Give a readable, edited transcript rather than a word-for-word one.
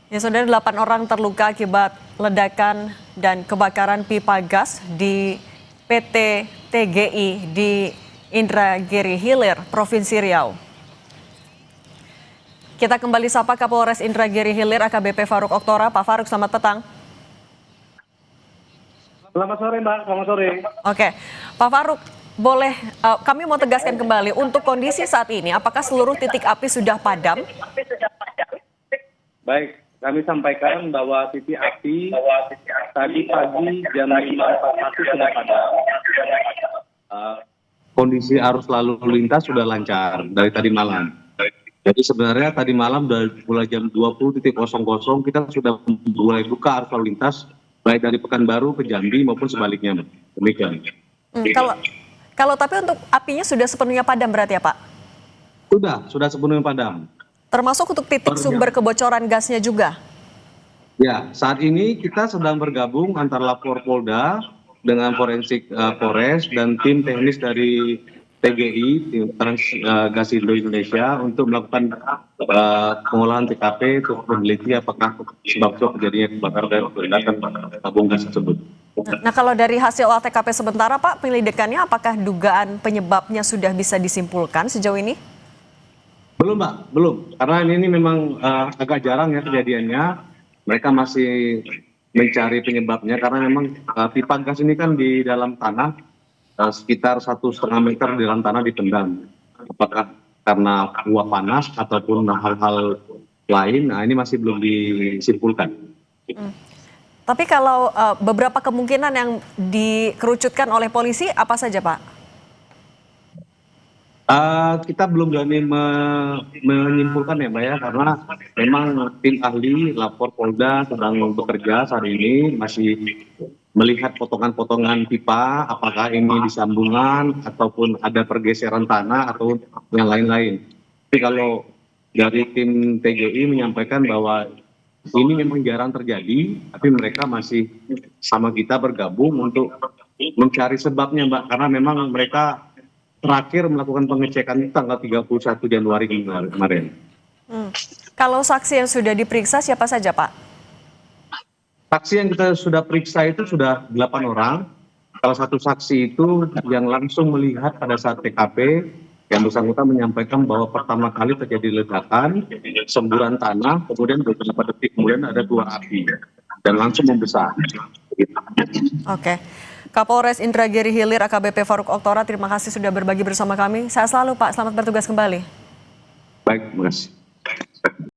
Ya, saudara, 8 orang terluka akibat ledakan dan kebakaran pipa gas di PT TGI di Indragiri Hilir, Provinsi Riau. Kita kembali sapa Kapolres Indragiri Hilir AKBP Faruk Oktora. Pak Faruk, selamat petang. Selamat sore, Mbak. Selamat sore. Oke, Pak Faruk, boleh kami mau tegaskan kembali untuk kondisi saat ini, apakah seluruh titik api sudah padam? Baik, kami sampaikan bahwa titik api tadi pagi jam 5.41 sudah padam. Kondisi arus lalu lintas sudah lancar dari tadi malam. Jadi sebenarnya tadi malam dari mulai jam 20.00 kita sudah mulai buka arus lalu lintas baik dari Pekanbaru ke Jambi maupun sebaliknya. Demikian. Kalau tapi untuk apinya sudah sepenuhnya padam berarti ya, Pak? Sudah sepenuhnya padam. Termasuk untuk titik sumber kebocoran gasnya juga? Ya, saat ini kita sedang bergabung antara Lapor Polda dengan forensik Polres dan tim teknis dari TGI, Gas Indo Indonesia, untuk melakukan pengolahan TKP untuk meneliti apakah sebab terjadinya kebakaran dan ledakan tabung gas tersebut. Nah, kalau dari hasil olah TKP sementara, Pak, penyelidikannya apakah dugaan penyebabnya sudah bisa disimpulkan sejauh ini? Belum, Mbak, belum. Karena ini memang agak jarang ya kejadiannya. Mereka masih mencari penyebabnya karena memang pipa gas ini kan di dalam tanah sekitar 1,5 meter di dalam tanah dipendam. Apakah karena uap panas ataupun hal-hal lain, nah ini masih belum disimpulkan. Tapi kalau beberapa kemungkinan yang dikerucutkan oleh polisi, apa saja, Pak? Kita belum berani menyimpulkan ya, Mbak ya, karena memang tim ahli Lapor Polda sedang bekerja saat ini, masih melihat potongan-potongan pipa, apakah ini disambungan ataupun ada pergeseran tanah atau yang lain-lain. Tapi kalau dari tim TGI menyampaikan bahwa ini memang jarang terjadi, tapi mereka masih sama kita bergabung untuk mencari sebabnya, Mbak, karena memang mereka terakhir melakukan pengecekan tanggal 31 Januari kemarin. Kalau saksi yang sudah diperiksa siapa saja, Pak? Saksi yang kita sudah periksa itu sudah 8 orang. Salah satu saksi itu yang langsung melihat pada saat TKP, yang bersangkutan menyampaikan bahwa pertama kali terjadi ledakan, semburan tanah, kemudian beberapa detik kemudian ada keluar api dan langsung membesar. Oke. Kapolres Indragiri Hilir AKBP Faruk Oktora, terima kasih sudah berbagi bersama kami. Sehat selalu, Pak. Selamat bertugas kembali. Baik, terima kasih.